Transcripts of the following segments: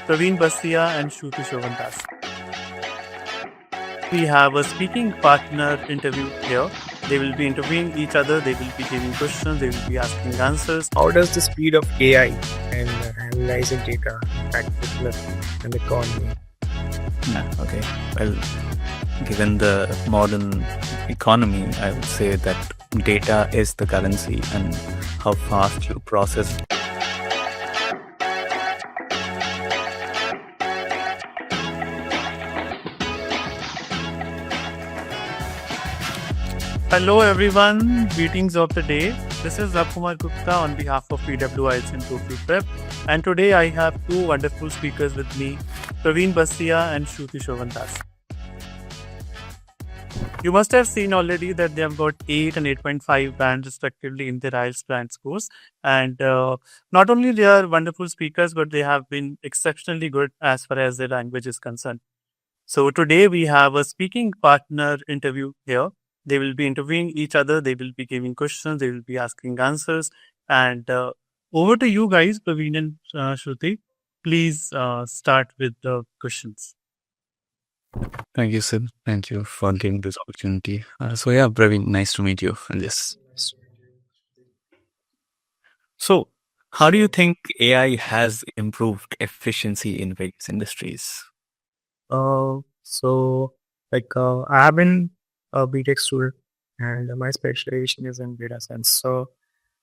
Praveen Basia and Shruti Shovantas. We have a speaking partner interview here. They will be interviewing each other, they will be giving questions, they will be asking answers. How does the speed of AI and analyzing data impact business and economy? Okay. Well, given the modern economy, I would say that data is the currency and how fast you process. Hello everyone, greetings of the day. This is 𝐏𝐂𝐃𝐈𝐀 Gupta on behalf of PWIs and TOEFL Prep. And today I have two wonderful speakers with me, Praveen Basia and Shruti Shovantas. You must have seen already that they have got 8 and 8.5 bands respectively in their IELTS band scores. And not only they are wonderful speakers, but they have been exceptionally good as far as their language is concerned. So today we have a speaking partner interview here. They will be interviewing each other, they will be giving questions, they will be asking answers. And over to you guys, Praveen and Shruti. Please start with the questions. Thank you, Sid. Thank you for giving this opportunity. Praveen, nice to meet you on this. So, how do you think AI has improved efficiency in various industries? I have been a BTech student and my specialization is in data science. So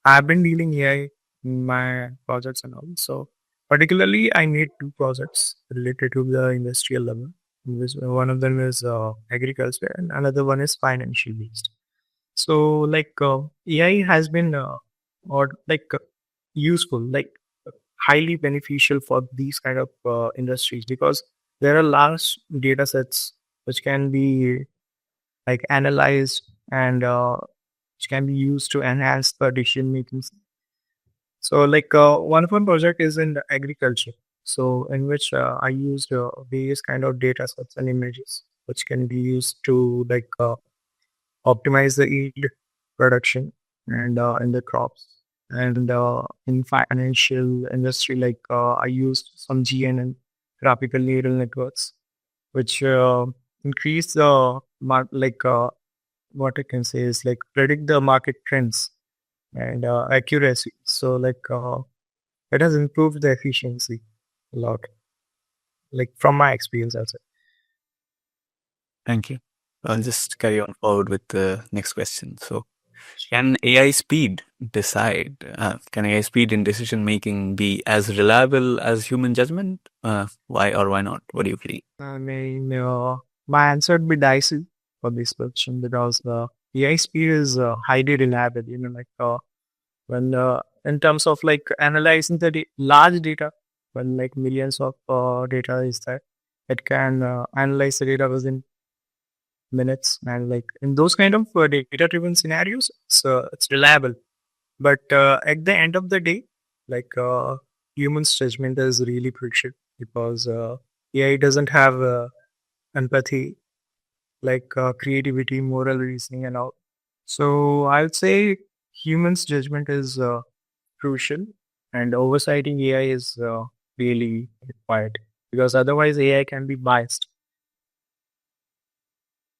I've been dealing AI in my projects and all. So particularly I made 2 projects related to the industrial level. One of them is agriculture and another one is financial based. So AI has been useful, highly beneficial for these kind of industries because there are large data sets which can be analyzed and which can be used to enhance the decision making. So one of my project is in agriculture. So in which I used various kind of data sets and images which can be used to optimize the yield production and in the crops. And in financial industry, I used some GNN, graphical neural networks, which increase the what I can say is predict the market trends and accuracy. So it has improved the efficiency a lot, from my experience also. Thank you. I'll just carry on forward with the next question. So, can AI speed in decision making be as reliable as human judgment? Why or why not? What do you feel? I mean, my answer would be dicey for this question because AI speed is highly reliable. When in terms of analyzing the large data, when millions of data is there, it can analyze the data within minutes, and in those kind of data driven scenarios, so it's reliable. But at the end of the day, human's judgment is really crucial because AI doesn't have empathy, creativity, moral reasoning and all. So I would say human's judgment is crucial, and oversighting AI is really required because otherwise AI can be biased.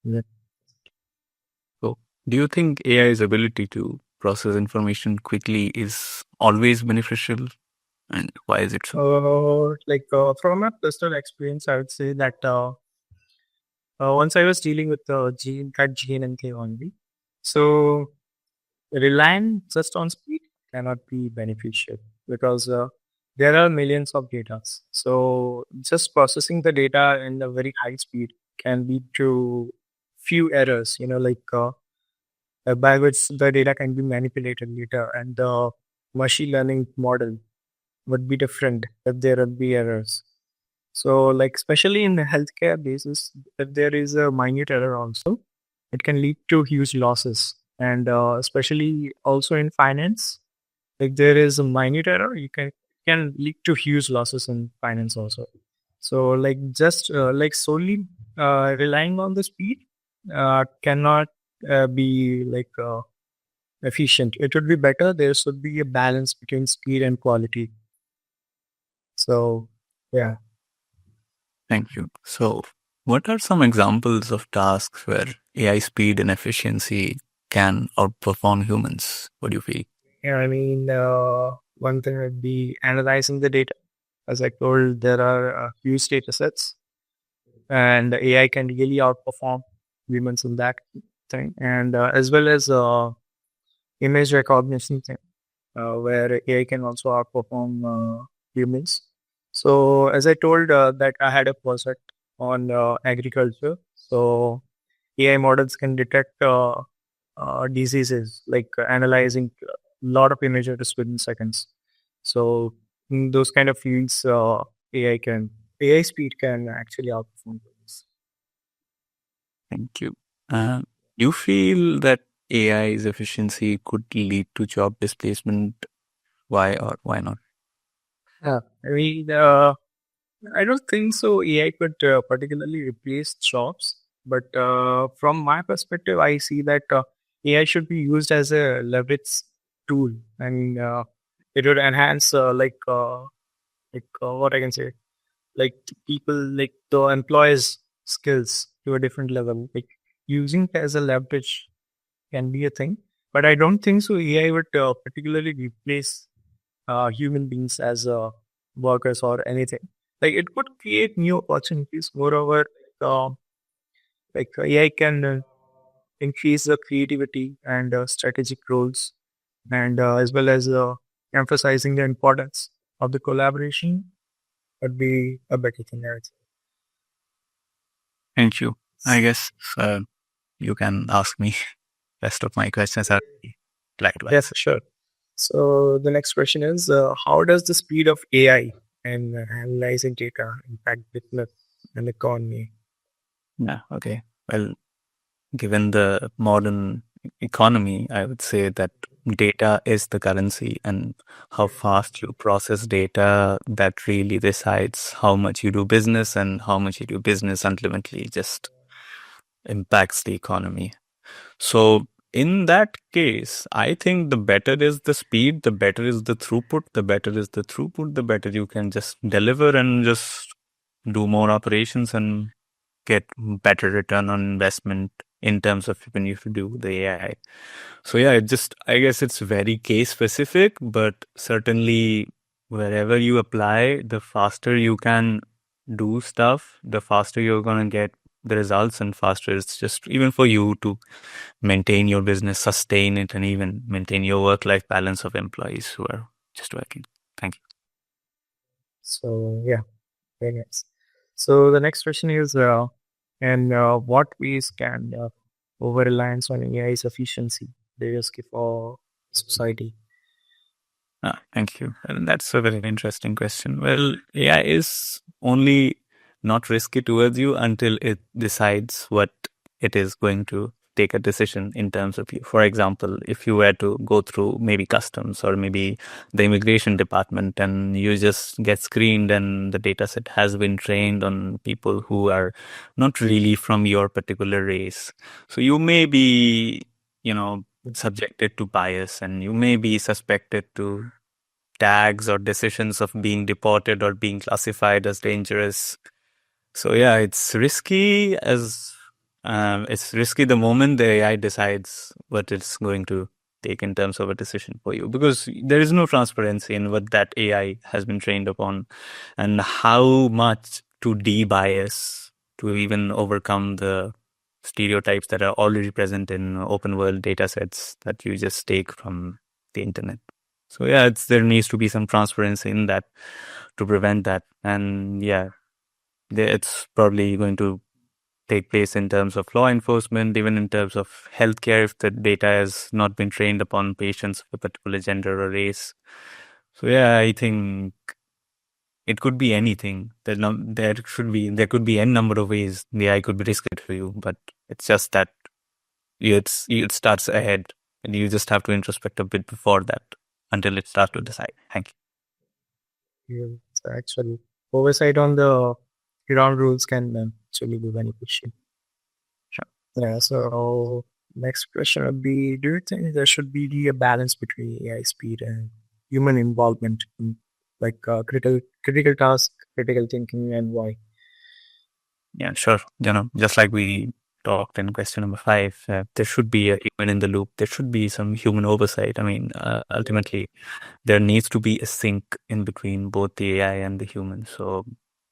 Yeah. So, do you think AI's ability to process information quickly is always beneficial? And why is it so? From my personal experience, I would say that once I was dealing with 𝐏𝐑𝐎𝐅/𝐿 only, so relying just on speed cannot be beneficial because there are millions of data. So just processing the data in a very high speed can lead to few errors, by which the data can be manipulated later, and the machine learning model would be different if there would be errors. So especially in the healthcare basis, if there is a minute error also, it can lead to huge losses. And especially also in finance, if there is a minute error, you can lead to huge losses in finance also. So just solely relying on the speed cannot be efficient. It would be better there should be a balance between speed and quality. So yeah. Thank you. So, what are some examples of tasks where AI speed and efficiency can outperform humans? What do you feel? Yeah, I mean, one thing would be analyzing the data. As I told, there are huge data sets, and AI can really outperform humans in that thing, and as well as image recognition thing, where AI can also outperform humans. So, as I told, that I had a project on agriculture. So, AI models can detect diseases, like analyzing a lot of images within seconds. So, in those kind of fields, AI speed can actually outperform humans. Thank you. Do you feel that AI's efficiency could lead to job displacement? Why or why not? Yeah, I mean, I don't think so. AI could particularly replace jobs, but from my perspective, I see that AI should be used as a leverage tool. I mean, it would enhance, what I can say, like people, like the employees' skills to a different level. Like using it as a leverage can be a thing, but I don't think so. AI would particularly replace human beings as workers or anything. Like it could create new opportunities. Moreover, uh, AI can increase the creativity and strategic roles, and as well as emphasizing the importance of the collaboration would be a better thing, I would say. Thank you. I guess you can ask me. Rest of my questions are likewise. Yeah, for sure. So the next question is, how does the speed of AI and analyzing data impact business and economy? Yeah. Okay. Well, given the modern economy, I would say that data is the currency, and how fast you process data, that really decides how much you do business, and how much you do business ultimately just impacts the economy. So in that case, I think the better is the speed, the better is the throughput, the better you can just deliver and just do more operations and get better return on investment in terms of when you do the AI. So yeah, I guess it's very case specific, but certainly wherever you apply, the faster you can do stuff, the faster you're going to get the results, and faster it's just even for you to maintain your business, sustain it, and even maintain your work-life balance of employees who are just working. Thank you. So yeah, very nice. So the next question is, in what ways can over reliance on AI's efficiency be risky for society? Thank you. And that's a very interesting question. Well, AI is only not risky towards you until it decides what it is going to take a decision in terms of you. For example, if you were to go through maybe customs or maybe the immigration department and you just get screened and the data set has been trained on people who are not really from your particular race. So you may be, subjected to bias, and you may be suspected to tags or decisions of being deported or being classified as dangerous. So yeah, it's risky the moment the AI decides what it's going to take in terms of a decision for you, because there is no transparency in what that AI has been trained upon and how much to de-bias to even overcome the stereotypes that are already present in open world data sets that you just take from the internet. So yeah, there needs to be some transparency in that to prevent that. And yeah, it's probably going to take place in terms of law enforcement, even in terms of healthcare, if the data has not been trained upon patients of a particular gender or race. So yeah, I think it could be anything. There could be n number of ways the AI could be risky for you, but it's just that it starts ahead, and you just have to introspect a bit before that until it starts to decide. Thank you. Yeah, so actually, oversight on the ground rules can actually be beneficial. Sure. Yeah. So next question would be: do you think there should be a balance between AI speed and human involvement in like critical task, critical thinking, and why? Yeah, sure. Just like we talked in question number 5, there should be a human in the loop. There should be some human oversight. I mean, ultimately, there needs to be a sync in between both the AI and the human. So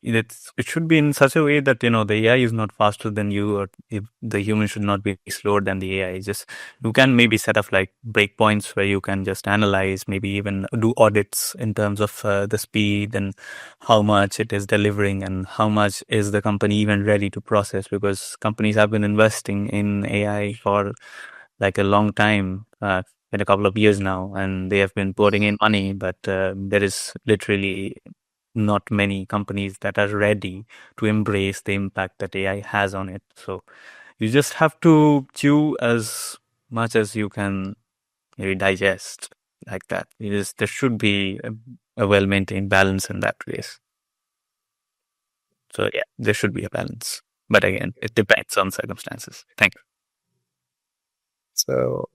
it should be in such a way that the AI is not faster than you, or if the human should not be slower than the AI. Just you can maybe set up like breakpoints where you can just analyze, maybe even do audits in terms of the speed and how much it is delivering and how much is the company even ready to process, because companies have been investing in AI for like a long time, in a couple of years now, and they have been putting in money, but there is literally not many companies that are ready to embrace the impact that AI has on it. So you just have to chew as much as you can maybe digest, like that. There should be a well-maintained balance in that case. So yeah, there should be a balance. But again, it depends on circumstances. Thank you. So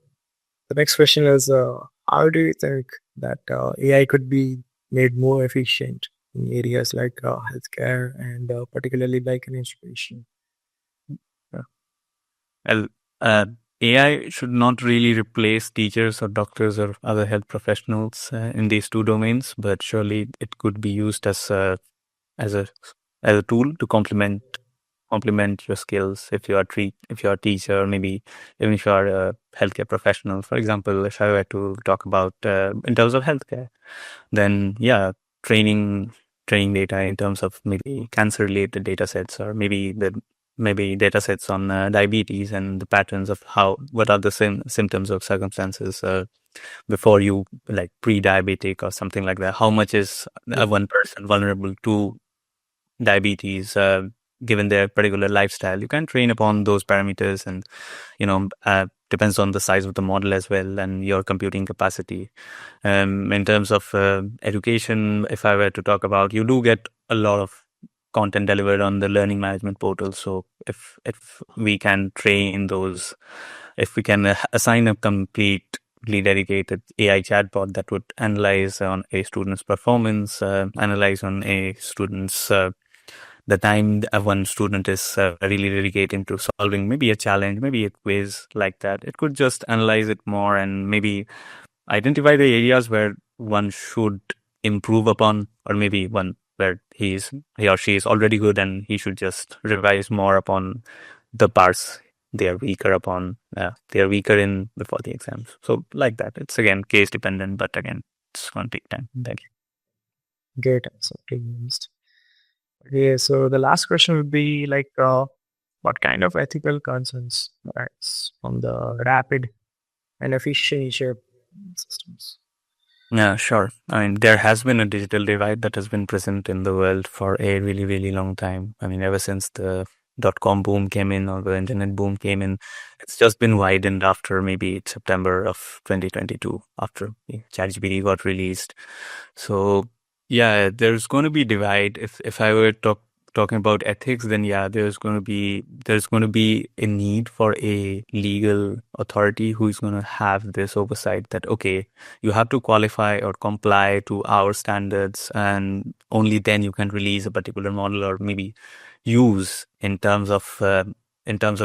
the next question is, how do you think that AI could be made more efficient in areas like healthcare and particularly like in education? Well, AI should not really replace teachers or doctors or other health professionals in these two domains, but surely it could be used as a as a tool to complement your skills. If you are a teacher, or maybe even if you are a healthcare professional. For example, if I were to talk about in terms of healthcare, then yeah, training data in terms of maybe cancer related data sets, or maybe data sets on diabetes and the patterns of what are the symptoms or circumstances before you, like pre-diabetic or something like that. How much is one person vulnerable to diabetes given their particular lifestyle? You can train upon those parameters, and depends on the size of the model as well and your computing capacity. In terms of education, if I were to talk about, you do get a lot of content delivered on the learning management portal. So if we can train those, if we can assign a completely dedicated AI chatbot that would analyze on a student's performance, analyze on a student's the time one student is really dedicated to solving maybe a challenge, maybe a quiz like that. It could just analyze it more and maybe identify the areas where one should improve upon, or maybe one where he or she is already good and he should just revise more upon the parts they are weaker upon, they are weaker in before the exams. So like that, it's again case dependent, but again, it's going to take time. Thank you. Great answer, to be honest. Okay, so the last question would be like, what kind of ethical concerns arise on the rapid and efficient nature of systems? Yeah, sure. I mean, there has been a digital divide that has been present in the world for a really, really long time. I mean, ever since the .com boom came in, or the internet boom came in, it's just been widened after maybe September of 2022, after ChatGPT got released. So yeah, there's going to be divide. If I were talking about ethics, then yeah, there's going to be a need for a legal authority who is going to have this oversight that, okay, you have to qualify or comply to our standards, and only then you can release a particular model, or maybe use in terms of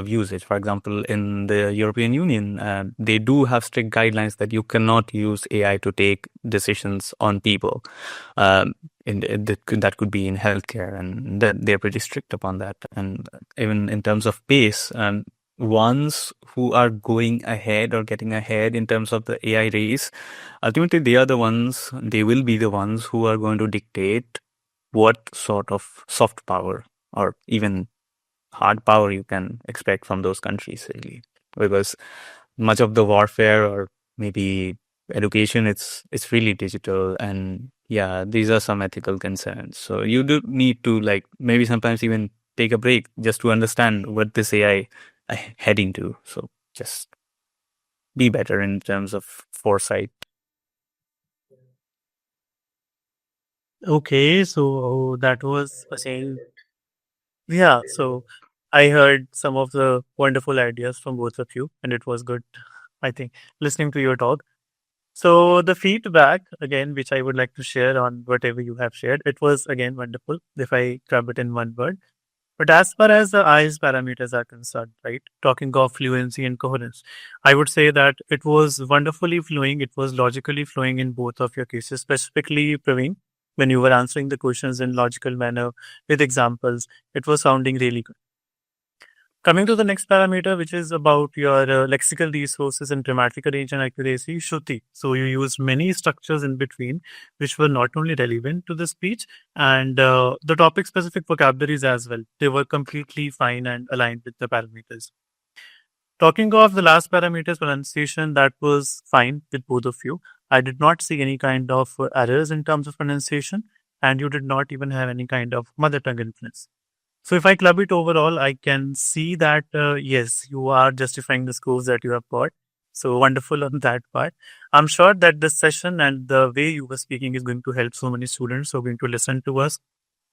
usage. For example, in the European Union, they do have strict guidelines that you cannot use AI to take decisions on people. That could be in healthcare, and they're pretty strict upon that. And even in terms of pace, ones who are going ahead or getting ahead in terms of the AI race, ultimately they will be the ones who are going to dictate what sort of soft power or even hard power you can expect from those countries, really, because much of the warfare, or maybe education, it's really digital. And yeah, these are some ethical concerns. So you do need to, like, maybe sometimes even take a break just to understand what this AI heading to. So just be better in terms of foresight. Okay, so that was saying, yeah. So I heard some of the wonderful ideas from both of you, and it was good, I think, listening to your talk. So the feedback again, which I would like to share on whatever you have shared, it was again wonderful. If I grab it in one word, But as far as the IELTS parameters are concerned, right, talking of fluency and coherence, I would say that it was wonderfully flowing. It was logically flowing in both of your cases, specifically Praveen, when you were answering the questions in logical manner with examples, it was sounding really good. Coming to the next parameter, which is about your lexical resources and grammatical range and accuracy, Shruti. So you used many structures in between, which were not only relevant to the speech and the topic-specific vocabularies as well. They were completely fine and aligned with the parameters. Talking of the last parameters, pronunciation, that was fine with both of you. I did not see any kind of errors in terms of pronunciation, and you did not even have any kind of mother tongue influence. So if I club it overall, I can see that yes, you are justifying the scores that you have got. So wonderful on that part. I'm sure that this session and the way you were speaking is going to help so many students who are going to listen to us.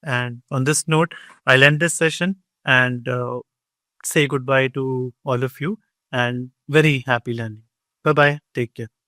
And on this note, I'll end this session and say goodbye to all of you and very happy learning. Bye bye. Take care.